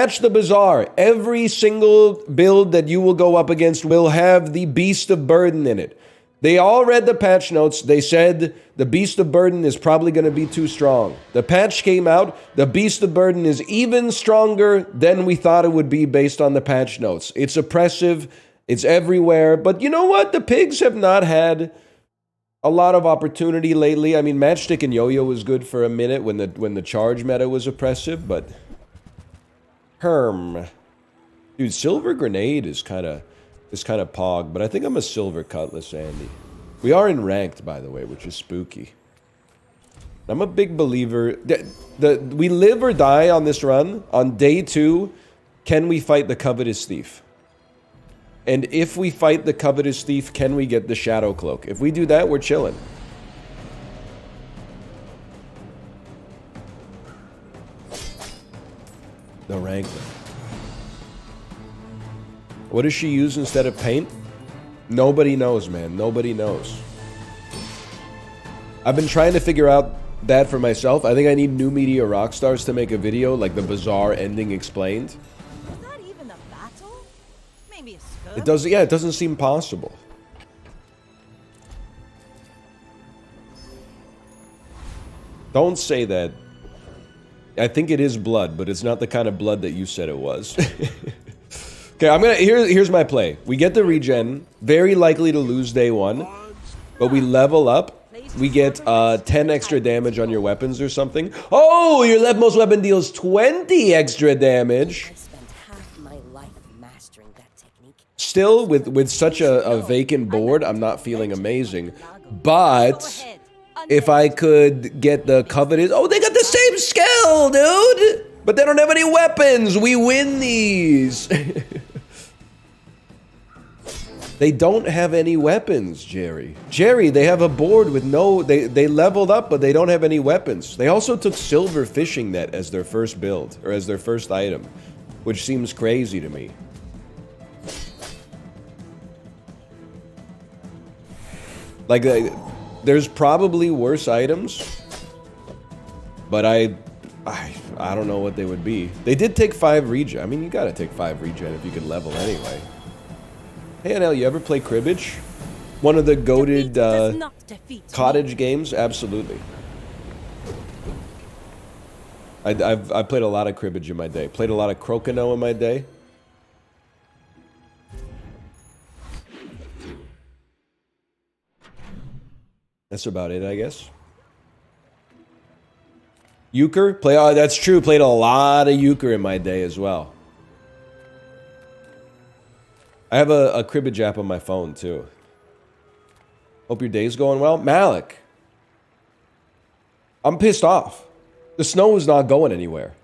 patch the Bazaar. Every single build that you will go up against will have the Beast of Burden in it. They all read the patch notes. They said the Beast of Burden is probably going to be too strong. The patch came out. The Beast of Burden is even stronger than we thought it would be based on the patch notes. It's oppressive. It's everywhere. But you know what? The pigs have not had a lot of opportunity lately. I mean, Matchstick and Yo-Yo was good for a minute when the charge meta was oppressive, but dude, Silver Grenade is kind of pog, but I think I'm a Silver Cutlass, Andy. We are in ranked, by the way, which is spooky. I'm a big believer. We live or die on this run. On day 2, can we fight the Covetous Thief? And if we fight the Covetous Thief, can we get the Shadow Cloak? If we do that, we're chilling. The rank. What does she use instead of paint? Nobody knows, man. Nobody knows. I've been trying to figure out that for myself. I think I need New Media Rockstars to make a video like the Bazaar ending explained. Is that even a battle? Maybe a skirt? It doesn't. Yeah, it doesn't seem possible. Don't say that. I think it is blood, but it's not the kind of blood that you said it was. Okay, here's my play. We get the regen, very likely to lose day 1, but we level up. We get 10 extra damage on your weapons or something. Oh, your leftmost weapon deals 20 extra damage. I spent half my life mastering that technique. Still, with such a vacant board, I'm not feeling amazing. But if I could get the Covetous... Oh, they got the same skill, dude! But they don't have any weapons! We win these! They don't have any weapons, Jerry. Jerry, they have a board with no... They leveled up, but they don't have any weapons. They also took Silver Fishing Net as their first build, or as their first item, which seems crazy to me. Like, there's probably worse items, but I don't know what they would be. They did take 5 regen. I mean, you gotta take 5 regen if you can level anyway. Hey, NL, you ever play cribbage? One of the goated cottage games? Absolutely. I've played a lot of cribbage in my day. Played a lot of crokinole in my day. That's about it, I guess. Euchre? Oh, that's true. Played a lot of euchre in my day as well. I have a cribbage app on my phone, too. Hope your day's going well. Malik. I'm pissed off. The snow is not going anywhere.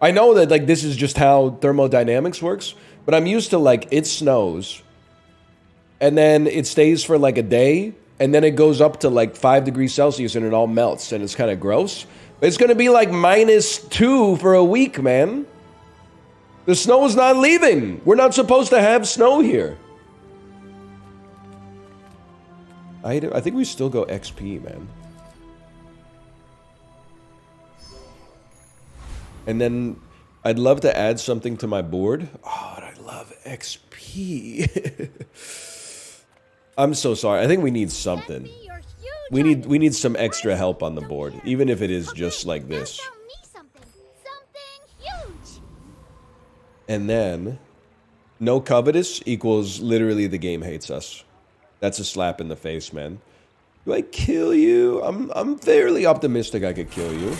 I know that, like, this is just how thermodynamics works, but I'm used to, like, it snows, and then it stays for, like, a day, and then it goes up to, like, 5 degrees Celsius, and it all melts, and it's kind of gross. But it's going to be, like, -2 for a week, man. The snow is not leaving. We're not supposed to have snow here. I think we still go XP, man. And then I'd love to add something to my board. Oh, I love XP. I'm so sorry. I think we need something. We need some extra help on the board, even if it is just like this. And then, no Covetous equals literally the game hates us. That's a slap in the face, man. Do I kill you? I'm fairly optimistic I could kill you.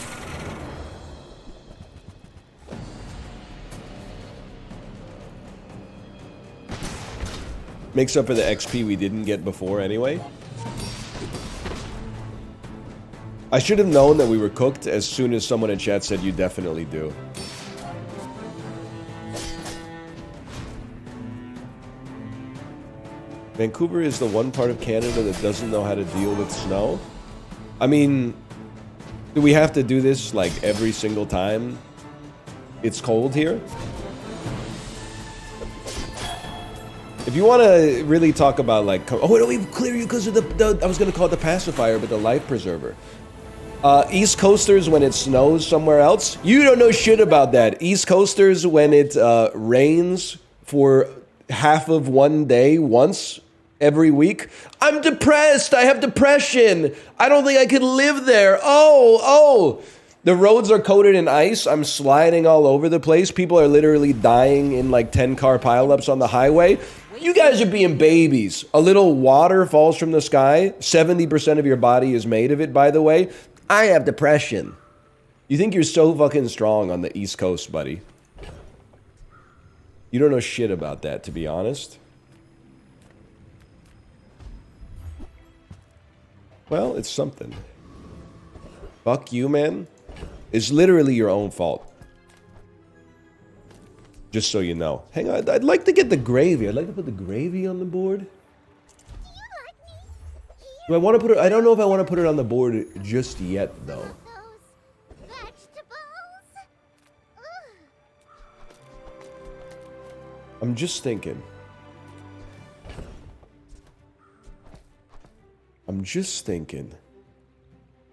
Makes up for the XP we didn't get before anyway. I should have known that we were cooked as soon as someone in chat said you definitely do. Vancouver is the one part of Canada that doesn't know how to deal with snow. I mean, do we have to do this like every single time it's cold here? If you want to really talk about like, oh, no, we clear you because of the I was going to call it the pacifier, but the life preserver. East Coasters when it snows somewhere else. You don't know shit about that. East Coasters when it rains for half of one day once every week. I'm depressed. I have depression. I don't think I could live there. Oh. The roads are coated in ice. I'm sliding all over the place. People are literally dying in like 10-car pileups on the highway. You guys are being babies. A little water falls from the sky. 70% of your body is made of it, by the way. I have depression. You think you're so fucking strong on the East Coast, buddy. You don't know shit about that, to be honest. Well, it's something. Fuck you, man. It's literally your own fault. Just so you know. Hang on, I'd like to get the gravy. I'd like to put the gravy on the board. Do I want to put it? I don't know if I want to put it on the board just yet, though. I'm just thinking.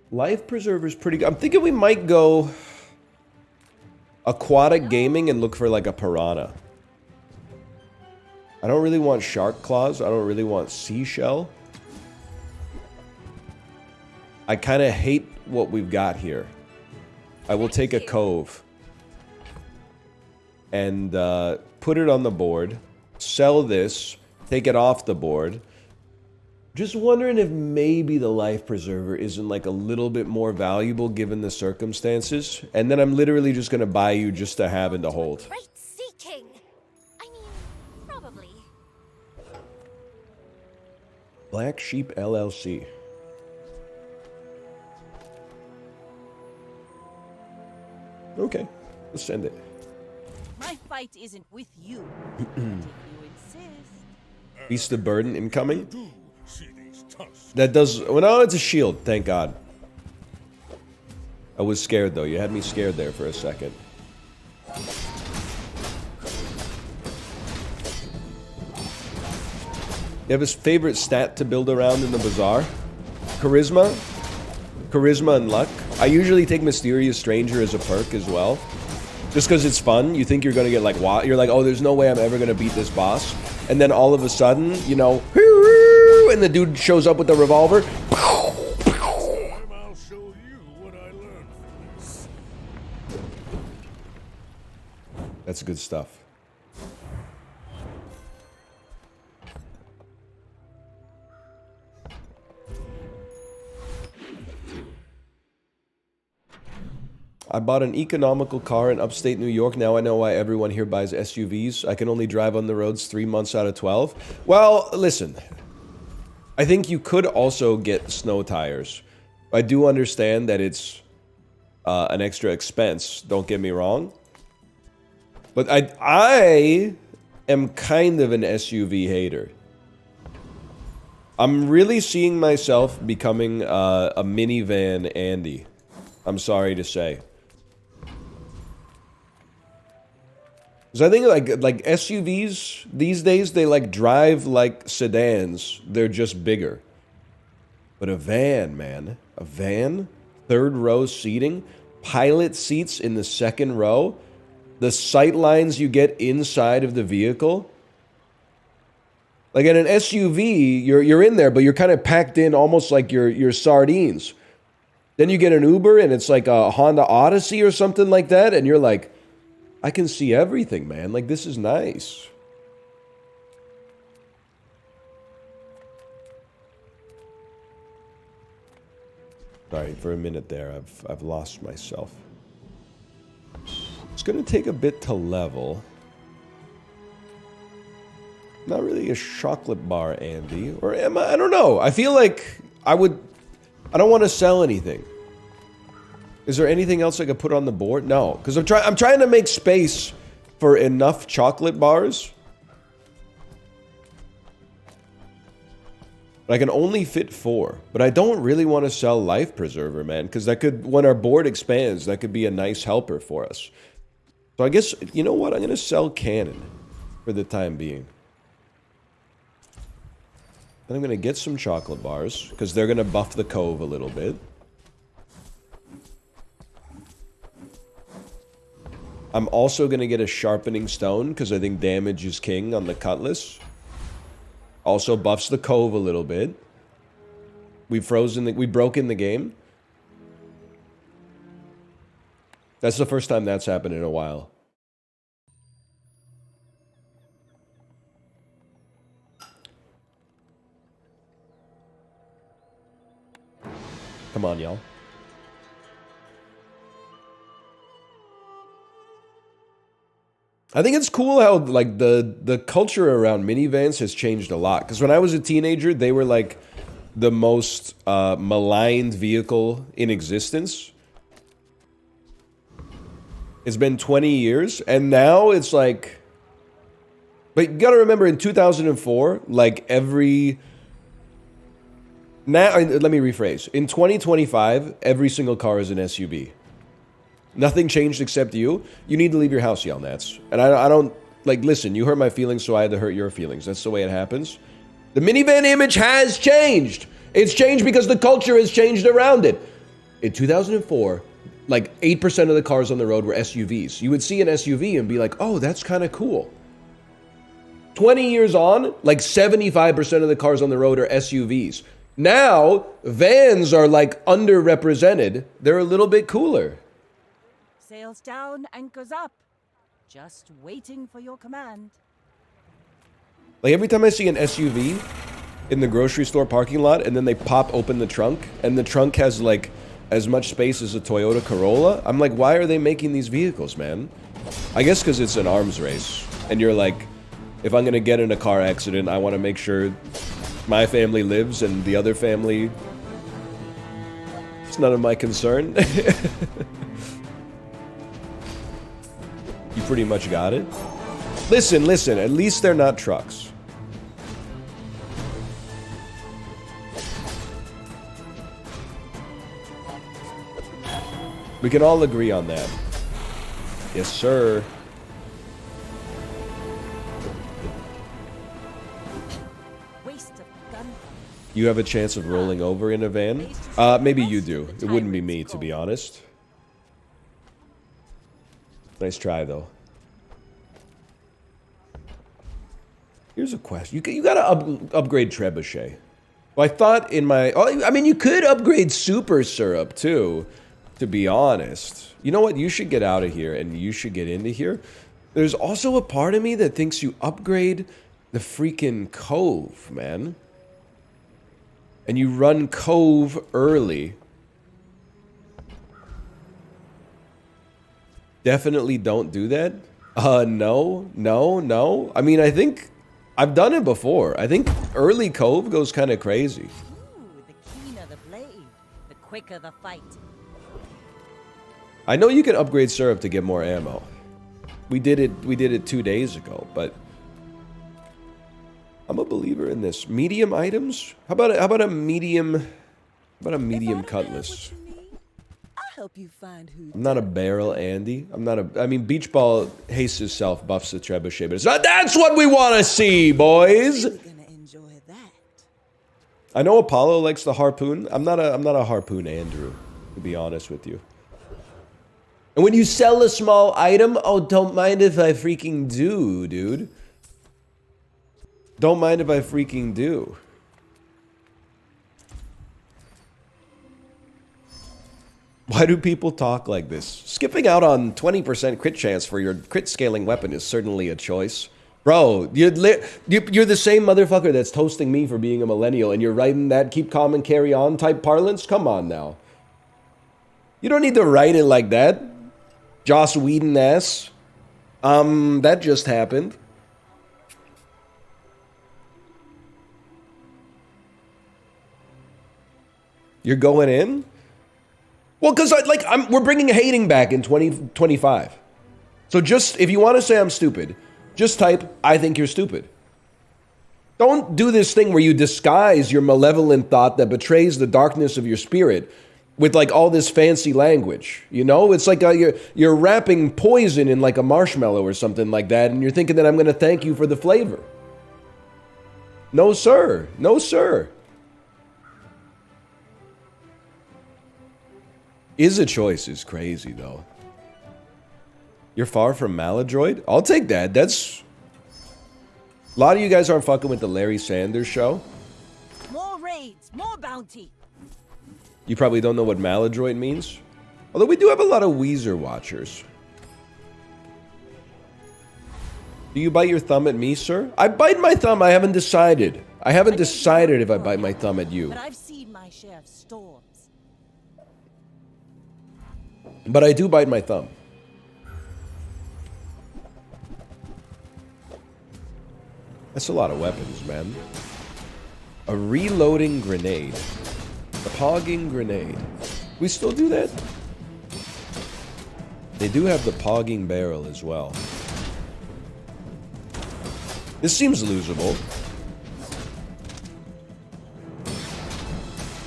Life Preserver's pretty good. I'm thinking we might go aquatic gaming and look for like a piranha. I don't really want shark claws. I don't really want seashell. I kind of hate what we've got here. I will take a cove and put it on the board, sell this, take it off the board. Just wondering if maybe the Life Preserver isn't like a little bit more valuable given the circumstances. And then I'm literally just going to buy you just to have and to hold. Great seeking. I mean, probably. Black Sheep LLC. Okay, let's send it. My fight isn't with you. But if you insist. Beast of Burden incoming. That does... Well, no, it's a shield, thank God. I was scared, though. You had me scared there for a second. You have his favorite stat to build around in the Bazaar? Charisma? Charisma and luck. I usually take Mysterious Stranger as a perk as well. Just because it's fun. You think you're going to get like... You're like, oh, there's no way I'm ever going to beat this boss. And then all of a sudden, you know... And the dude shows up with the revolver. I'll show you what I learned from this. That's good stuff. I bought an economical car in upstate New York. Now I know why everyone here buys SUVs. I can only drive on the roads 3 months out of 12. Well, listen. I think you could also get snow tires. I do understand that it's an extra expense. Don't get me wrong. But I am kind of an SUV hater. I'm really seeing myself becoming a minivan Andy. I'm sorry to say. Because I think like SUVs these days, they like drive like sedans. They're just bigger. But a van, man. A van? Third row seating? Pilot seats in the second row? The sight lines you get inside of the vehicle? Like in an SUV, you're in there, but you're kind of packed in almost like you're sardines. Then you get an Uber and it's like a Honda Odyssey or something like that, and you're like, I can see everything, man. Like, this is nice. Sorry, for a minute there, I've lost myself. It's gonna take a bit to level. Not really a chocolate bar, Andy. Or am I? I don't know. I feel like I don't want to sell anything. Is there anything else I could put on the board? No, because I'm trying to make space for enough chocolate bars. But I can only fit 4. But I don't really want to sell Life Preserver, man, because that could, when our board expands, that could be a nice helper for us. So I guess, you know what? I'm going to sell Cannon for the time being. Then I'm going to get some chocolate bars, because they're going to buff the Cove a little bit. I'm also going to get a sharpening stone because I think damage is king on the cutlass. Also buffs the cove a little bit. We broke in the game. That's the first time that's happened in a while. Come on, y'all. I think it's cool how, like, the culture around minivans has changed a lot. Because when I was a teenager, they were, like, the most maligned vehicle in existence. It's been 20 years, and now it's like... But you gotta remember, in 2004, like, every... Now, let me rephrase. In 2025, every single car is an SUV. Nothing changed except you. You need to leave your house, y'all Nats. And I don't... Like, listen, you hurt my feelings, so I had to hurt your feelings. That's the way it happens. The minivan image has changed. It's changed because the culture has changed around it. In 2004, like, 8% of the cars on the road were SUVs. You would see an SUV and be like, oh, that's kind of cool. 20 years on, like, 75% of the cars on the road are SUVs. Now, vans are, like, underrepresented. They're a little bit cooler. Sails down, anchors up. Just waiting for your command. Like, every time I see an SUV in the grocery store parking lot, and then they pop open the trunk, and the trunk has, like, as much space as a Toyota Corolla, I'm like, why are they making these vehicles, man? I guess because it's an arms race. And you're like, if I'm going to get in a car accident, I want to make sure my family lives and the other family... It's none of my concern. You pretty much got it. Listen, listen, at least they're not trucks. We can all agree on that. Yes, sir. Waste of gunpowder. You have a chance of rolling over in a van? Maybe you do. It wouldn't be me, to be honest. Nice try, though. Here's a question. You gotta upgrade Trebuchet. Well, I thought in my... Oh, I mean, you could upgrade Super Syrup, too, to be honest. You know what? You should get out of here, and you should get into here. There's also a part of me that thinks you upgrade the freaking Cove, man. And you run Cove early. Definitely don't do that. No. I mean, I think I've done it before. I think early Cove goes kind of crazy. Ooh, the keener the blade, the quicker the fight. I know you can upgrade syrup to get more ammo. We did it 2 days ago, but I'm a believer in this. Medium items? How about a medium cutlass? Help you find who. I'm not a barrel Andy. I mean, Beach Ball hates himself, buffs the trebuchet, but it's not. That's what we want to see, boys. Really gonna enjoy that. I know Apollo likes the harpoon. I'm not a harpoon Andrew, to be honest with you. And when you sell a small item, oh, don't mind if I freaking do, dude. Don't mind if I freaking do. Why do people talk like this? Skipping out on 20% crit chance for your crit scaling weapon is certainly a choice. Bro, you're the same motherfucker that's toasting me for being a millennial, and you're writing that keep calm and carry on type parlance? Come on now. You don't need to write it like that. Joss Whedon ass. That just happened. You're going in? Well, because we're bringing hating back in 2025. So just, if you want to say I'm stupid, just type, I think you're stupid. Don't do this thing where you disguise your malevolent thought that betrays the darkness of your spirit with like all this fancy language. You know, it's like you're wrapping poison in like a marshmallow or something like that, and you're thinking that I'm going to thank you for the flavor. No, sir. No, sir. Is a choice is crazy, though. You're far from maladroit? I'll take that. That's... A lot of you guys aren't fucking with the Larry Sanders show. More raids, more bounty. You probably don't know what maladroit means. Although we do have a lot of Weezer watchers. Do you bite your thumb at me, sir? I bite my thumb. I haven't decided. I haven't decided if I bite my thumb at you. But I've seen my share of storms. But I do bite my thumb. That's a lot of weapons, man. A reloading grenade. A pogging grenade. We still do that? They do have the pogging barrel as well. This seems losable.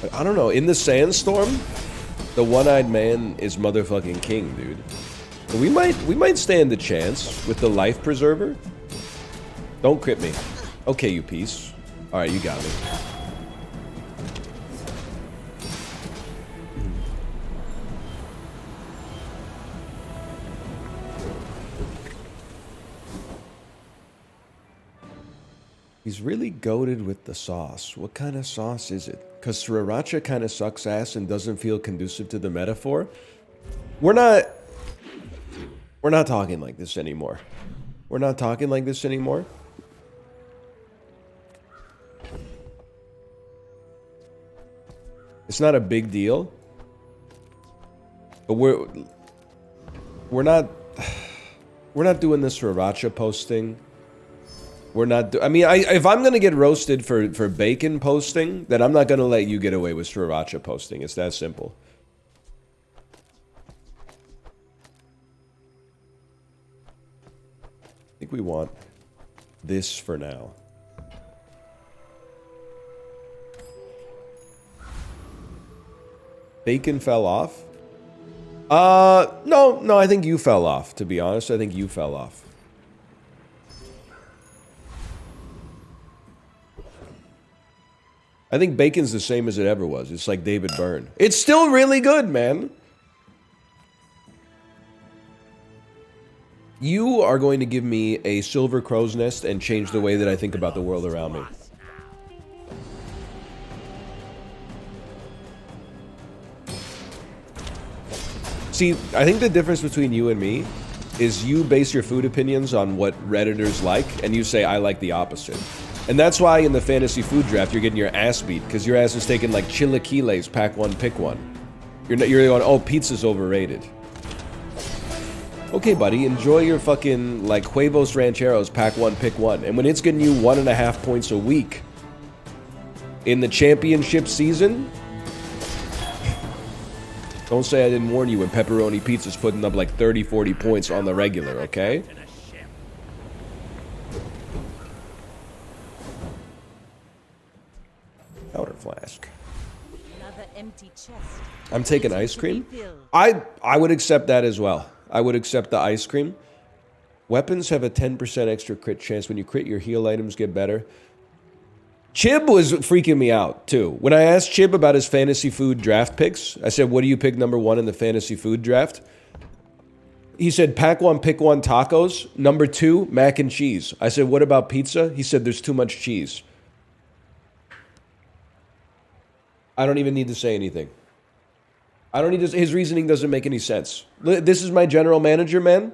But I don't know. In the sandstorm, the one-eyed man is motherfucking king, dude. We might stand a chance with the life preserver. Don't crit me. Okay, you piece. Alright, you got me. He's really goated with the sauce. What kind of sauce is it? Because sriracha kind of sucks ass and doesn't feel conducive to the metaphor. We're not talking like this anymore. We're not talking like this anymore. It's not a big deal. But we're not doing this sriracha posting. We're not I mean, if I'm going to get roasted for bacon posting, then I'm not going to let you get away with sriracha posting. It's that simple. I think we want this for now. Bacon fell off? No, I think you fell off, to be honest. I think you fell off. I think bacon's the same as it ever was. It's like David Byrne. It's still really good, man. You are going to give me a silver crow's nest and change the way that I think about the world around me. See, I think the difference between you and me is you base your food opinions on what Redditors like, and you say, I like the opposite. And that's why in the fantasy food draft, you're getting your ass beat, because your ass is taking like chilaquiles, pack one, pick one. You're going, oh, pizza's overrated. Okay, buddy, enjoy your fucking, like, huevos rancheros, pack one, pick one. And when it's getting you 1.5 points a week in the championship season, don't say I didn't warn you when pepperoni pizza's putting up like 30, 40 points on the regular, okay? Powder flask. Another empty chest. I'm taking ice cream. I would accept that as well. I would accept the ice cream. Weapons have a 10% extra crit chance. When you crit, your heal items get better. Chib was freaking me out, too. When I asked Chib about his fantasy food draft picks, I said, what do you pick number 1 in the fantasy food draft? He said, pack one, pick one tacos. Number 2, mac and cheese. I said, what about pizza? He said, there's too much cheese. I don't even need to say anything. I don't need to, his reasoning doesn't make any sense. This is my general manager, man.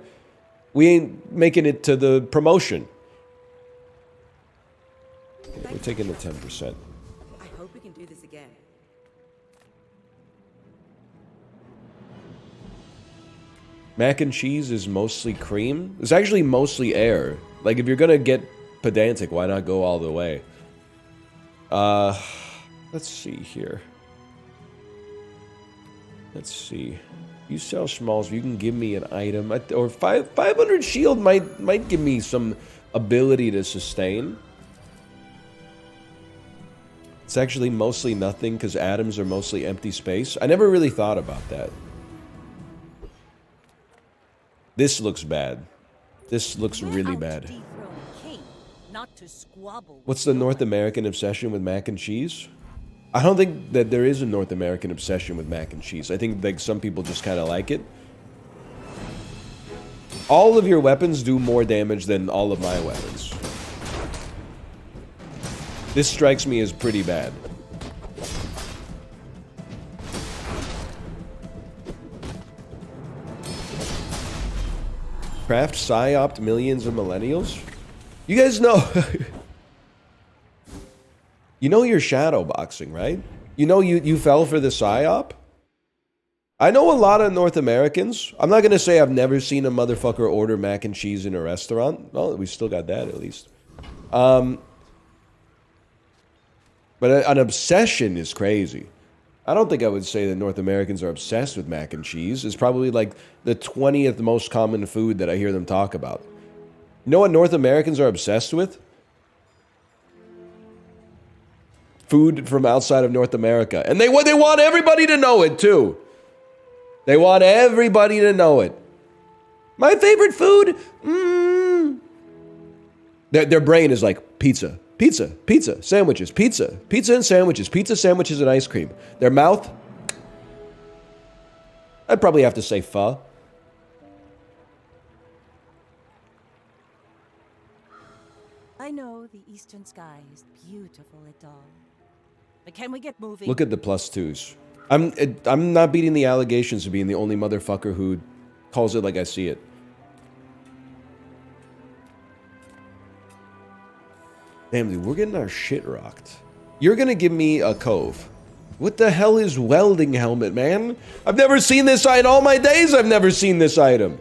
We ain't making it to the promotion. We're taking the 10%. I hope we can do this again. Mac and cheese is mostly cream. It's actually mostly air. Like, if you're gonna get pedantic, why not go all the way? Let's see here. Let's see. You sell smalls, you can give me an item. Or 500 shield might give me some ability to sustain. It's actually mostly nothing because atoms are mostly empty space. I never really thought about that. This looks bad. This looks really bad. What's the North American obsession with mac and cheese? I don't think that there is a North American obsession with mac and cheese. I think like some people just kind of like it. All of your weapons do more damage than all of my weapons. This strikes me as pretty bad. Craft psyopt millions of millennials? You guys know... You know you're shadowboxing, right? You know you fell for the psyop? I know a lot of North Americans. I'm not going to say I've never seen a motherfucker order mac and cheese in a restaurant. Well, we still got that at least. But an obsession is crazy. I don't think I would say that North Americans are obsessed with mac and cheese. It's probably like the 20th most common food that I hear them talk about. You know what North Americans are obsessed with? Food from outside of North America. And they want everybody to know it, too. They want everybody to know it. My favorite food? Their brain is like pizza, pizza, pizza, sandwiches, pizza, pizza and sandwiches, pizza, sandwiches, and ice cream. Their mouth? I'd probably have to say pho. I know the eastern sky is beautiful at dawn. But can we get moving? Look at the +2s. I'm not beating the allegations of being the only motherfucker who calls it like I see it. Damn, dude, we're getting our shit rocked. You're gonna give me a cove. What the hell is welding helmet, man? I've never seen this in all my days. I've never seen this item.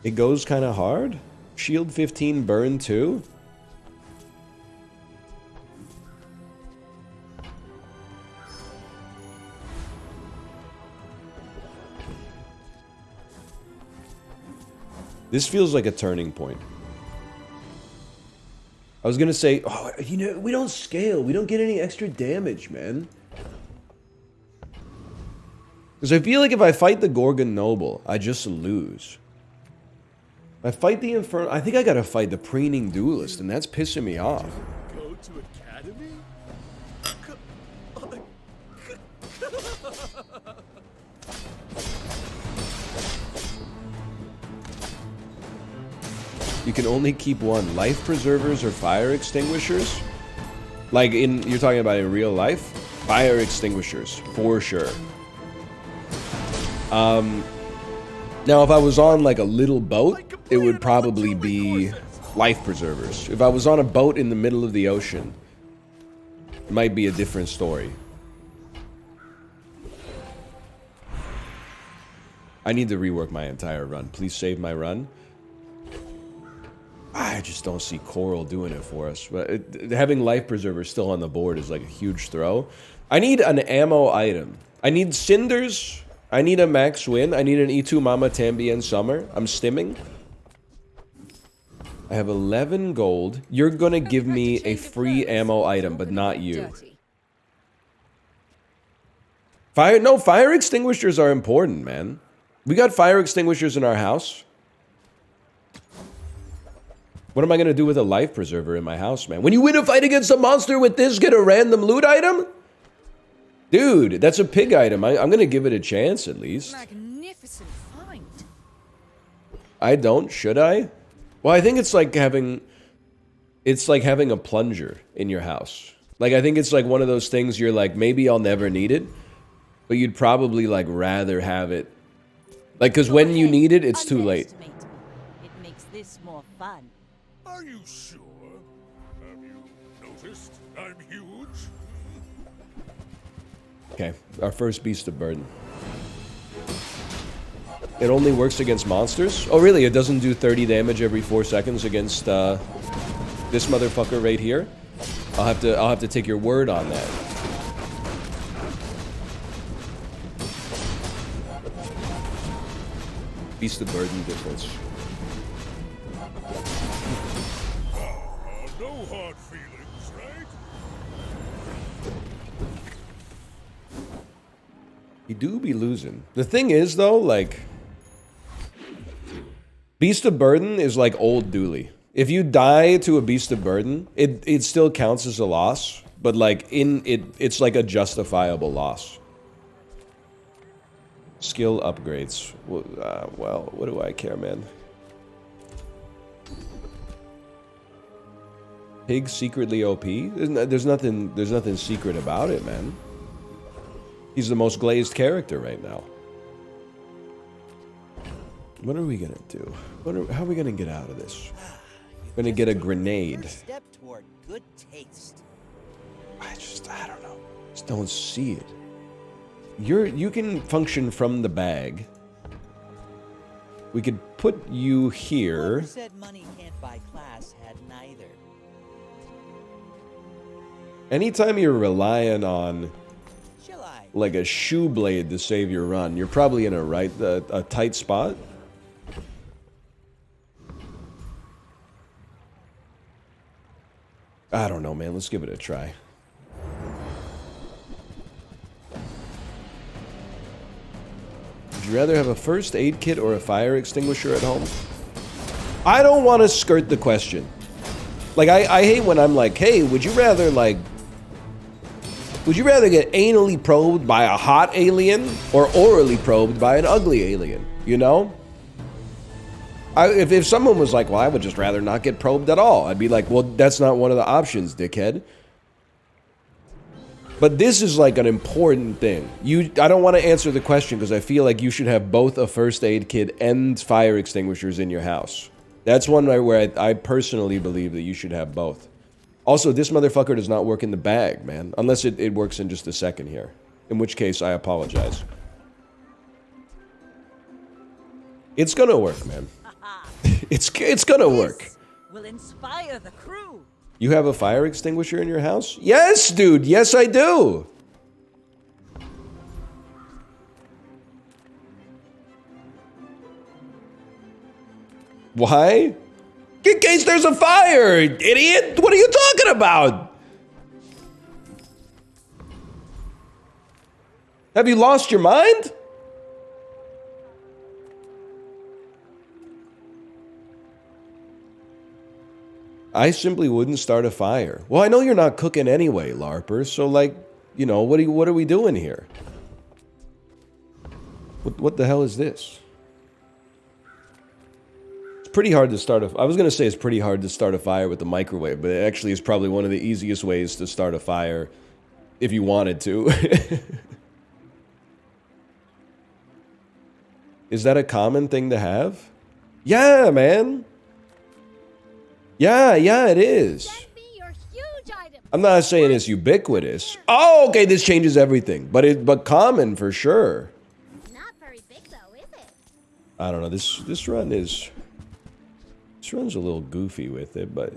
It goes kind of hard. Shield 15, burn 2. This feels like a turning point. I was gonna say, oh, you know, we don't scale. We don't get any extra damage, man. Because I feel like if I fight the Gorgon Noble, I just lose. I fight the Inferno. I think I gotta fight the Preening Duelist, and that's pissing me off. Go to academy? You can only keep one. Life preservers or fire extinguishers? Like you're talking about in real life? Fire extinguishers, for sure. Now if I was on like a little boat, it would probably be life preservers. If I was on a boat in the middle of the ocean, it might be a different story. I need to rework my entire run. Please save my run. I just don't see Coral doing it for us. But having life preservers still on the board is like a huge throw. I need an ammo item. I need cinders. I need a max win. I need an E2 Mama Tambien Summer. I'm stimming. I have 11 gold. You're gonna give me a free ammo item, but not you. Fire extinguishers are important, man. We got fire extinguishers in our house. What am I gonna do with a life preserver in my house, man? When you win a fight against a monster with this, get a random loot item? Dude, that's a pig item. I'm gonna give it a chance at least. Magnificent find. I don't, should I? Well, I think it's like having a plunger in your house. Like, I think it's like one of those things you're like, maybe I'll never need it, but you'd probably like rather have it. Like, cause when you need it, it's too late. It makes this more fun. Are you sure? Have you noticed I'm huge? Okay, our first beast of burden. It only works against monsters? Oh really, it doesn't do 30 damage every 4 seconds against this motherfucker right here? I'll have to take your word on that. Beast of burden difference. No hard feelings, right? You do be losing. The thing is though, like, Beast of Burden is like old Dooley. If you die to a Beast of Burden, it still counts as a loss, but like it's like a justifiable loss. Skill upgrades. Well, what do I care, man? Pig secretly OP? There's nothing secret about it, man. He's the most glazed character right now. What are we gonna do? How are we gonna get out of this? We're gonna get a grenade. Step toward good taste. I don't know. Just don't see it. You can function from the bag. We could put you here. Whoever said money can't buy class had neither. Anytime you're relying on Shall I? like a shoe blade to save your run, you're probably in a tight spot. I don't know, man. Let's give it a try. Would you rather have a first aid kit or a fire extinguisher at home? I don't want to skirt the question. Like, I hate when I'm like, hey, would you rather get anally probed by a hot alien or orally probed by an ugly alien? You know? If someone was like, well, I would just rather not get probed at all, I'd be like, well, that's not one of the options, dickhead. But this is like an important thing. I don't want to answer the question because I feel like you should have both a first aid kit and fire extinguishers in your house. That's one where I personally believe that you should have both. Also, this motherfucker does not work in the bag, man. Unless it works in just a second here. In which case, I apologize. It's gonna work, man. It's gonna work. Will inspire the crew. You have a fire extinguisher in your house? Yes, dude. Yes, I do. Why? In case there's a fire, idiot. What are you talking about? Have you lost your mind? I simply wouldn't start a fire. Well, I know you're not cooking anyway, LARPer, so like, you know, what are we doing here? What the hell is this? It's pretty hard to start I was gonna say it's pretty hard to start a fire with the microwave, but it actually is probably one of the easiest ways to start a fire if you wanted to. Is that a common thing to have? Yeah, man. Yeah, it is. Send me your huge item. I'm not saying it's ubiquitous. Oh, okay, this changes everything. But common for sure. Not very big though, is it? I don't know. This run's a little goofy with it, but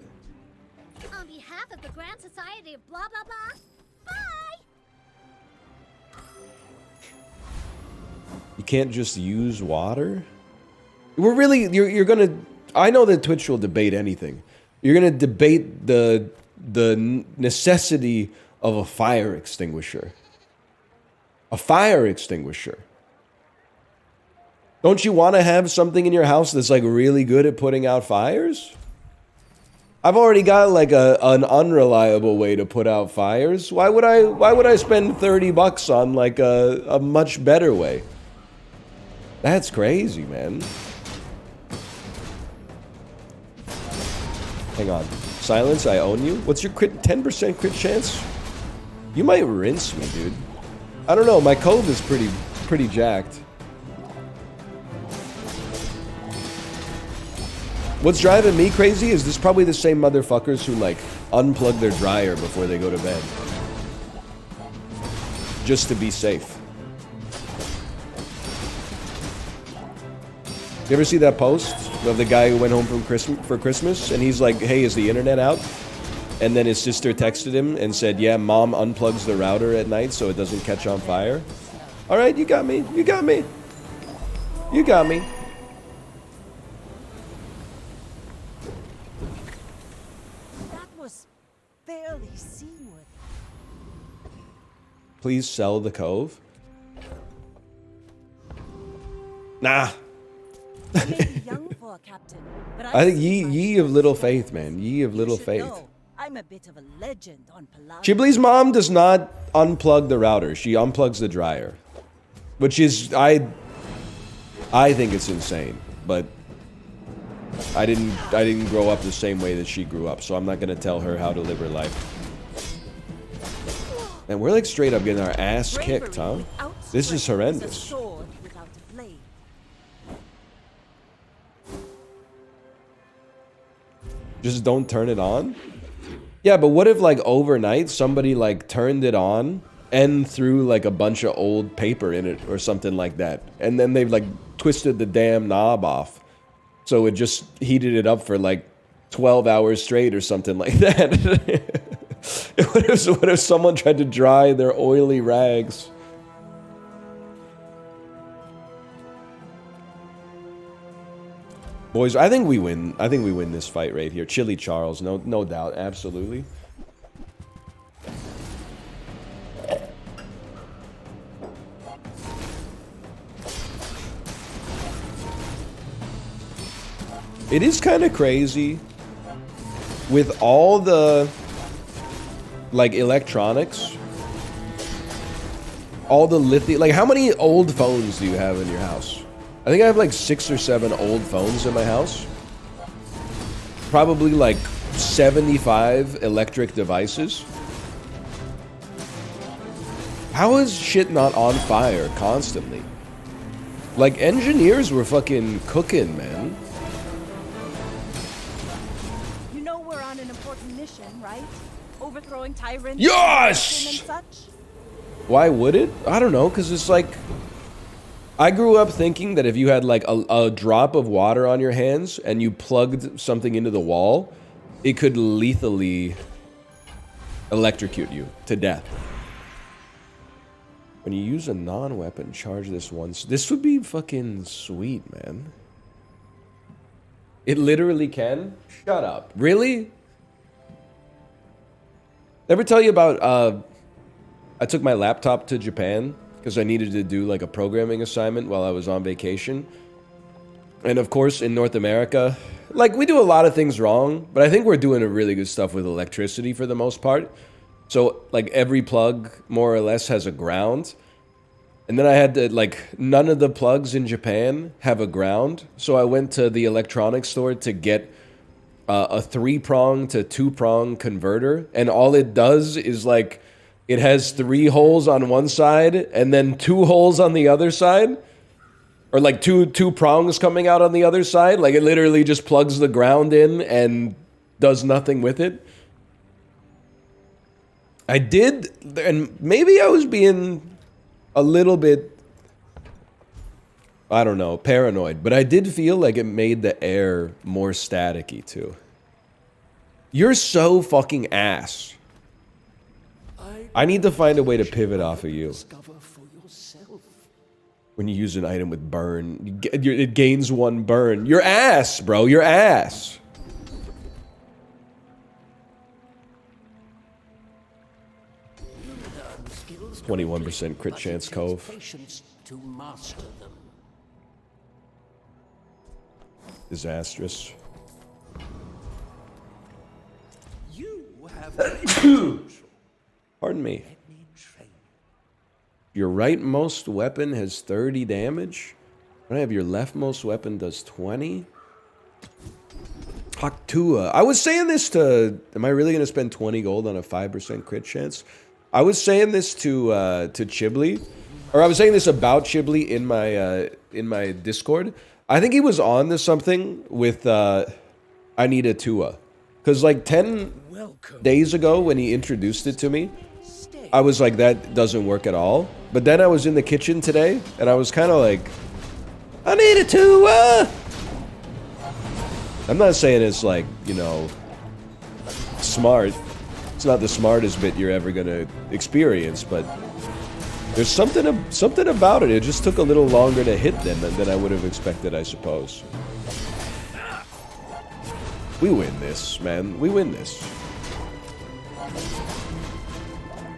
On behalf of the Grand Society of blah blah blah. Bye. you can't just use water? We're really you're gonna. I know that Twitch will debate anything. You're gonna debate the necessity of a fire extinguisher. A fire extinguisher. Don't you want to have something in your house that's like really good at putting out fires? I've already got like an unreliable way to put out fires. Why would I spend $30 on like a much better way? That's crazy, man. Hang on. Silence, I own you? What's your 10% crit chance? You might rinse me, dude. I don't know, my cove is pretty jacked. What's driving me crazy is this probably the same motherfuckers who like unplug their dryer before they go to bed. Just to be safe. You ever see that post of the guy who went home for Christmas and he's like, hey, is the internet out? And then his sister texted him and said, yeah, mom unplugs the router at night so it doesn't catch on fire. All right, you got me. You got me. You got me. That was barely seaworthy. Please sell the cove. Nah. I may be young for a captain, but I think see ye of little faith, man. Ye of little faith. I'm I'm a bit of a legend on Palaver. Chibli's mom does not unplug the router. She unplugs the dryer. Which is, I think it's insane. But I didn't grow up the same way that she grew up, so I'm not gonna tell her how to live her life. And we're like straight up getting our ass kicked, huh? This is horrendous. Sword without a blade. Just don't turn it on? Yeah, but what if like overnight somebody like turned it on and threw like a bunch of old paper in it or something like that, and then they've like twisted the damn knob off, so it just heated it up for like 12 hours straight or something like that. What if someone tried to dry their oily rags? Boys, I think we win. I think we win this fight right here. Chili Charles, no doubt, absolutely. It is kind of crazy with all the like electronics, all the lithium. Like, how many old phones do you have in your house? I think I have like 6 or 7 old phones in my house. Probably like 75 electric devices. How is shit not on fire constantly? Like, engineers were fucking cooking, man. You know we're on an important mission, right? Overthrowing tyrants. Yes! And such. Why would it? I don't know, because it's like... I grew up thinking that if you had like a drop of water on your hands and you plugged something into the wall, it could lethally electrocute you to death. When you use a non-weapon, charge this once. This would be fucking sweet, man. It literally can? Shut up. Really? Ever tell you about, I took my laptop to Japan because I needed to do like a programming assignment while I was on vacation. And of course, in North America, like, we do a lot of things wrong, but I think we're doing a really good stuff with electricity for the most part. So, like, every plug, more or less, has a ground. And then I had to, like, none of the plugs in Japan have a ground. So I went to the electronics store to get a 3-prong to 2-prong converter. And all it does is, like, it has 3 holes on one side and then 2 holes on the other side. Or like two prongs coming out on the other side. Like, it literally just plugs the ground in and does nothing with it. I did, and maybe I was being a little bit, I don't know, paranoid. But I did feel like it made the air more staticky too. You're so fucking ass. I need to find a way to pivot off of you. When you use an item with burn, it gains 1 burn. Your ass, bro. Your ass. It's 21% crit chance, Cove. Disastrous. Pardon me. Your rightmost weapon has 30 damage. I have your leftmost weapon does 20. Haktua. I was saying this to... Am I really going to spend 20 gold on a 5% crit chance? I was saying this to Chibli. Or I was saying this about Chibli in my Discord. I think he was on to something with I need a Tua. Because like 10 days ago when he introduced it to me, I was like, that doesn't work at all. But then I was in the kitchen today, and I was kind of like, I need a Tua! I'm not saying it's like, you know, smart. It's not the smartest bit you're ever going to experience, but there's something about it. It just took a little longer to hit than I would have expected, I suppose. We win this, man. We win this.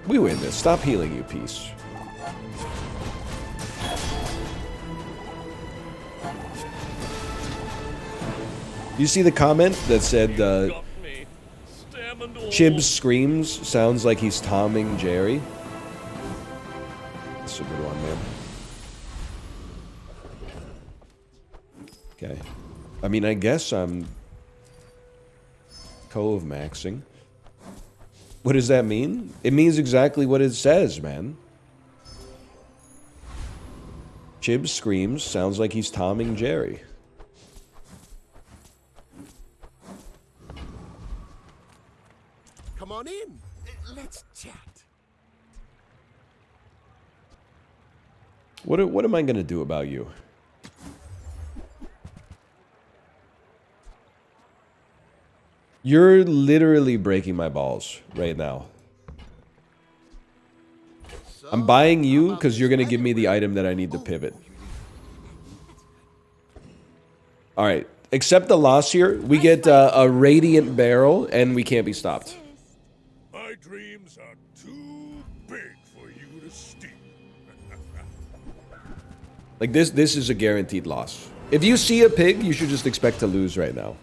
We win this. Stop healing, you piece. You see the comment that said, ham and all. Chibs screams. Sounds like he's Tomming Jerry. That's a good one, man. Okay. I mean, I guess I'm cove maxing. What does that mean? It means exactly what it says, man. Chibs screams. Sounds like he's Tomming Jerry. Come on in. Let's chat. What am I gonna do about you? You're literally breaking my balls right now. I'm buying you because you're gonna give me the item that I need to pivot. Alright, accept the loss here. We get a radiant barrel and we can't be stopped. My dreams are too big for you to steal. Like this is a guaranteed loss. If you see a pig, you should just expect to lose right now.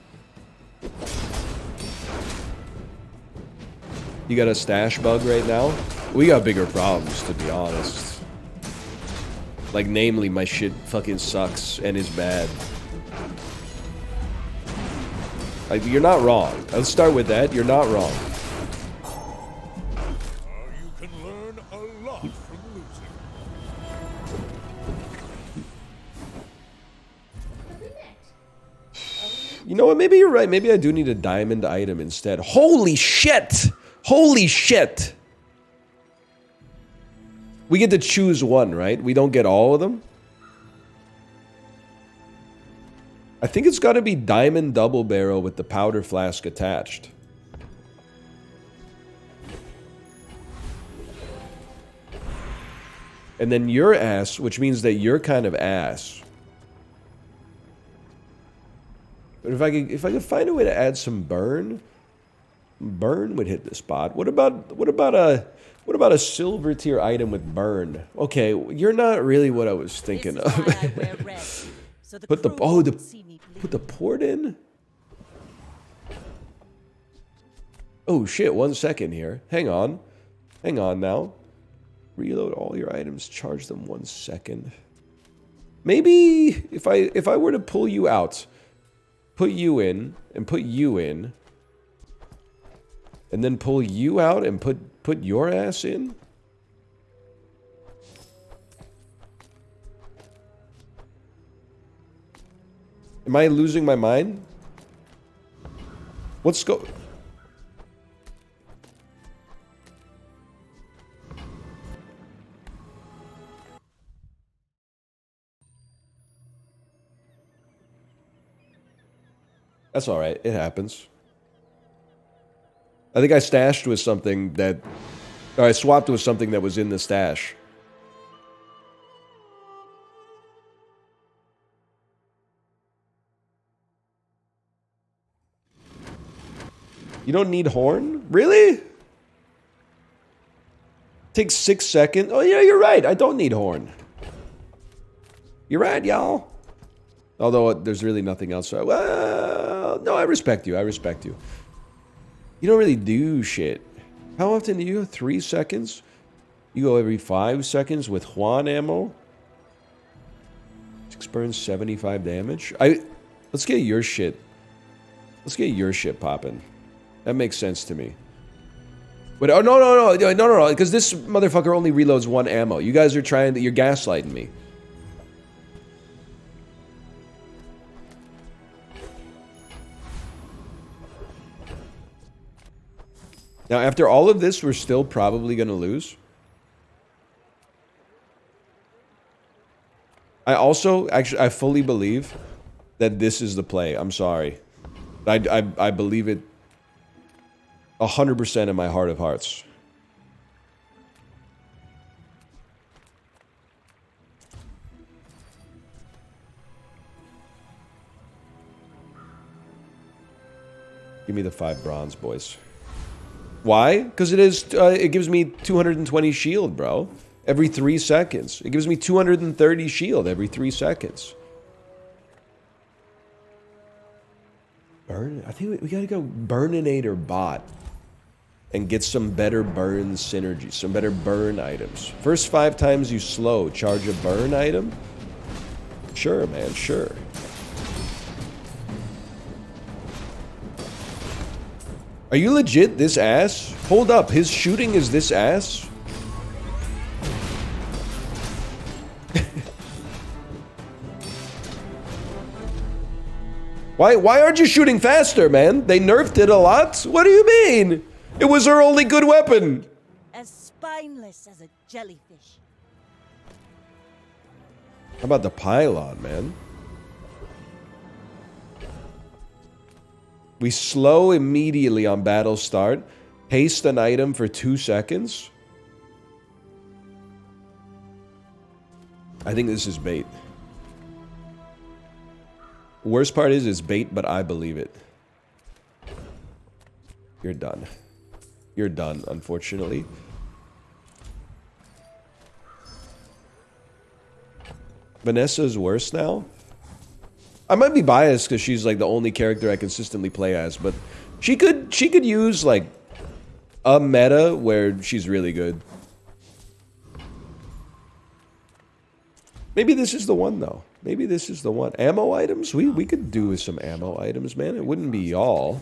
You got a stash bug right now? We got bigger problems, to be honest. Like, namely, my shit fucking sucks and is bad. Like, you're not wrong. Let's start with that. You're not wrong. You can learn a lot from losing. You know what? Maybe you're right. Maybe I do need a diamond item instead. Holy shit! Holy shit! We get to choose one, right? We don't get all of them? I think it's got to be diamond double barrel with the powder flask attached. And then your ass, which means that you're kind of ass. But if I could find a way to add some burn, burn would hit the spot. What about a silver tier item with burn? Okay, you're not really what I was thinking of. Put the port in. Oh shit! 1 second here. Hang on now. Reload all your items. Charge them 1 second. Maybe if I were to pull you out, put you in and put you in. And then pull you out and put your ass in? Am I losing my mind? Let's go. That's alright. It happens. I think I stashed with something that... Or I swapped with something that was in the stash. You don't need horn? Really? Takes 6 seconds. Oh yeah, you're right. I don't need horn. You're right, y'all. Although there's really nothing else. Well, no, I respect you. I respect you. You don't really do shit. How often do you go? 3 seconds? You go every 5 seconds with Juan ammo? 6 burns, 75 damage? Let's get your shit. Let's get your shit popping. That makes sense to me. But oh no, because this motherfucker only reloads 1 ammo. You guys are you're gaslighting me. Now, after all of this, we're still probably going to lose. I fully believe that this is the play. I'm sorry. I believe it 100% in my heart of hearts. Give me the 5 bronze, boys. Why? Because it gives me 220 shield, bro. Every 3 seconds. It gives me 230 shield every 3 seconds. Burn? I think we gotta go Burninator bot. and get some better burn synergy, some better burn items. First 5 times you slow, charge a burn item? Sure, man, sure. Are you legit this ass? Hold up, his shooting is this ass? Why aren't you shooting faster, man? They nerfed it a lot? What do you mean? It was her only good weapon. As spineless as a jellyfish. How about the pylon, man? We slow immediately on battle start. Haste an item for 2 seconds. I think this is bait. Worst part is it's bait, but I believe it. You're done. You're done, unfortunately. Vanessa's worse now? I might be biased because she's like the only character I consistently play as, but she could use like a meta where she's really good. Maybe this is the one though. Maybe this is the one. Ammo items? We could do with some ammo items, man. It wouldn't be all.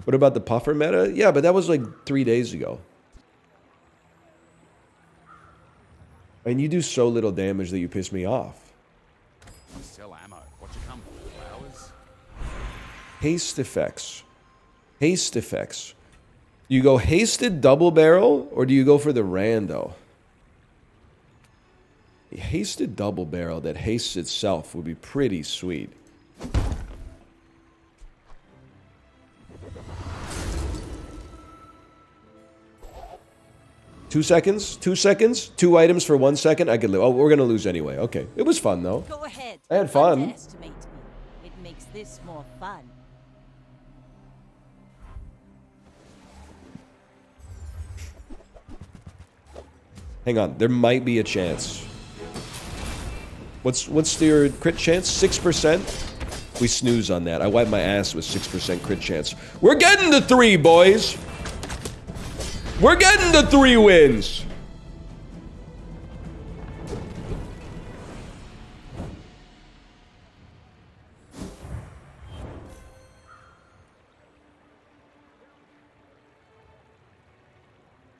What about the puffer meta? Yeah, but that was like 3 days ago. And you do so little damage that you piss me off. Sell ammo. What you come for? Flowers? Haste effects. Haste effects. You go hasted double barrel, or do you go for the rando? A hasted double barrel that hastes itself would be pretty sweet. Two seconds? 2 seconds? 2 items for 1 second? I could live. Oh, we're gonna lose anyway. Okay. It was fun, though. Go ahead. I had fun. Underestimate me. It makes this more fun. Hang on. There might be a chance. What's your crit chance? 6%? We snooze on that. I wipe my ass with 6% crit chance. We're getting to 3, boys! We're getting to 3 wins!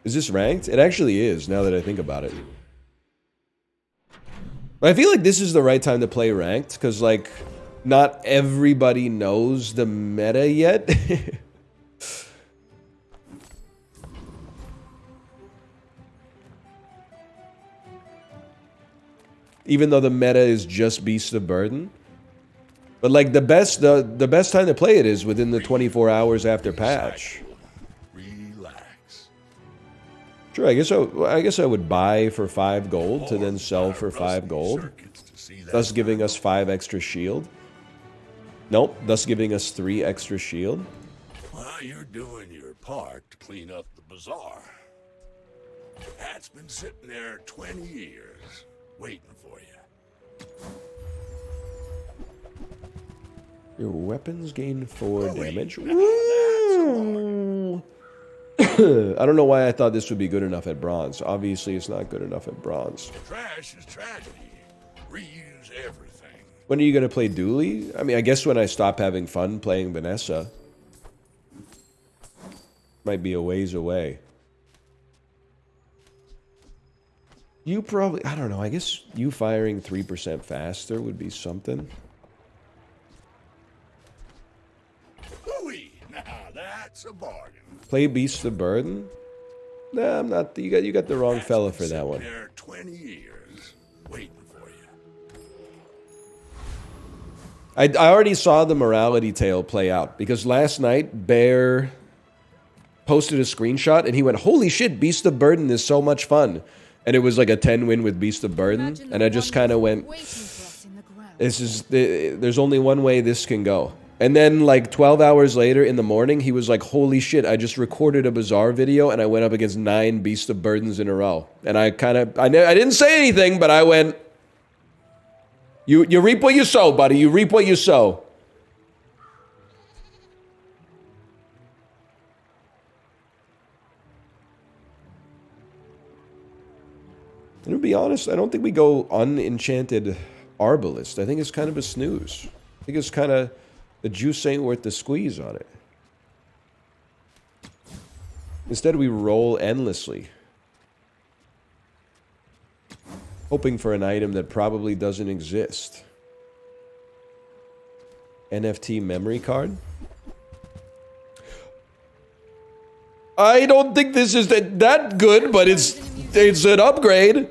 Is this ranked? It actually is, now that I think about it. But I feel like this is the right time to play ranked, because, like, not everybody knows the meta yet. Even though the meta is just Beast of Burden. But, like, the best time to play it is within the 24 hours after patch. Relax. Sure, I guess I would buy for 5 gold to then sell for 5 gold. Thus giving us 5 extra shield. Nope, thus giving us 3 extra shield. Well, you're doing your part to clean up the bazaar. Hat's been sitting there 20 years, waiting for you. Your weapons gain 4 damage. Now that's a bargain. I don't know why I thought this would be good enough at bronze. Obviously, it's not good enough at bronze. Trash is tragedy. Reuse everything. When are you going to play Dooley? I mean, I guess when I stop having fun playing Vanessa. Might be a ways away. You probably... I don't know. I guess you firing 3% faster would be something. Ooh-wee. Now that's a bargain. Play Beast of Burden? Nah, I'm not... You got the wrong fella for that one. There 20 years, waiting for you. I already saw the morality tale play out, because last night, Bear posted a screenshot, and he went, holy shit, Beast of Burden is so much fun. And it was like a 10 win with Beast of Burden, and I just kind of went, there's only one way this can go. And then, like, 12 hours later in the morning, he was like, holy shit, I just recorded a Bazaar video, and I went up against 9 Beast of Burdens in a row. And I didn't say anything, but I went, you reap what you sow, buddy. You reap what you sow. And to be honest, I don't think we go unenchanted Arbalist. I think it's kind of a snooze. I think it's kind of... The juice ain't worth the squeeze on it. Instead, we roll endlessly. Hoping for an item that probably doesn't exist. NFT memory card? I don't think this is that good, but it's an upgrade.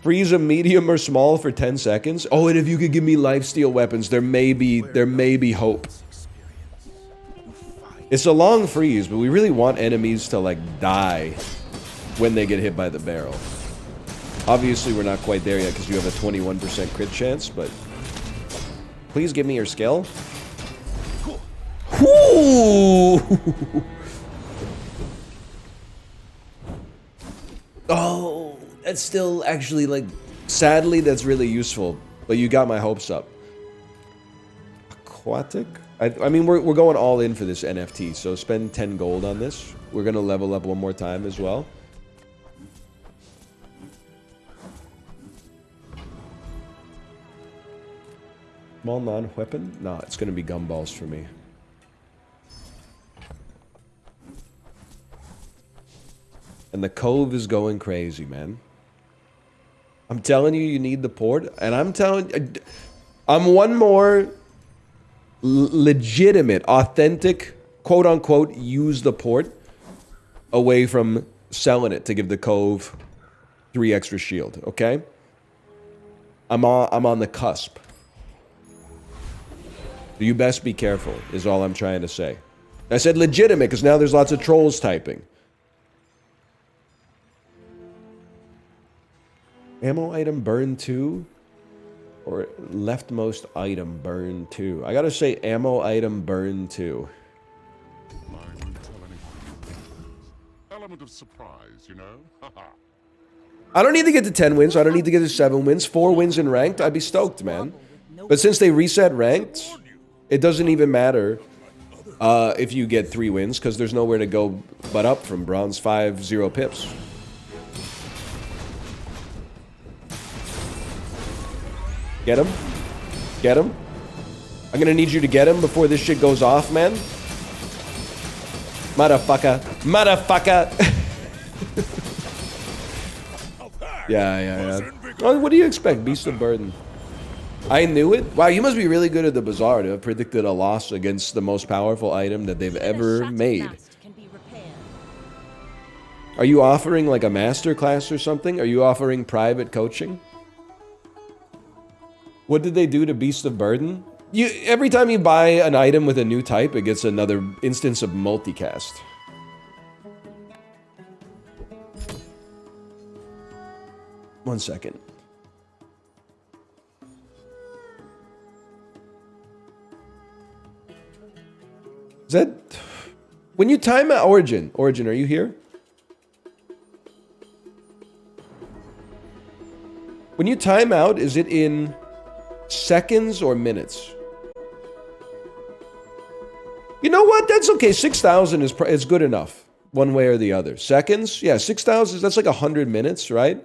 Freeze a medium or small for 10 seconds. Oh, and if you could give me lifesteal weapons, there may be hope. It's a long freeze, but we really want enemies to like die when they get hit by the barrel. Obviously, we're not quite there yet because you have a 21% crit chance, but please give me your skill. Ooh. Oh, that's still actually like, sadly, that's really useful. But you got my hopes up. Aquatic? I mean, we're going all in for this NFT, so spend 10 gold on this. We're gonna level up one more time as well. Small non-weapon? Nah, it's gonna be gumballs for me. And the cove is going crazy, man. I'm telling you, you need the port. And I'm one more legitimate, authentic, quote-unquote, use the port away from selling it to give the cove 3 extra shield, okay? I'm on the cusp. You best be careful, is all I'm trying to say. I said legitimate, because now there's lots of trolls typing. Ammo item burn 2? Or leftmost item burn 2? I gotta say ammo item burn 2. Element of surprise, you know? I don't need to get to 10 wins. I don't need to get to 7 wins. 4 wins in ranked. I'd be stoked, man. But since they reset ranked, it doesn't even matter if you get 3 wins, because there's nowhere to go but up from bronze 5, 0 pips. Get him. Get him. I'm gonna need you to get him before this shit goes off, man. Motherfucker. Motherfucker. Yeah. Oh, what do you expect? Beast of Burden. I knew it. Wow, you must be really good at the Bazaar to have predicted a loss against the most powerful item that they've ever made. Are you offering like a master class or something? Are you offering private coaching? What did they do to Beast of Burden? Every time you buy an item with a new type, it gets another instance of multicast. One second. Is that... When you time out... Origin, are you here? When you time out, is it in seconds or minutes? You know what? That's okay. 6,000 is good enough. One way or the other. Seconds? Yeah, 6,000, that's like 100 minutes, right?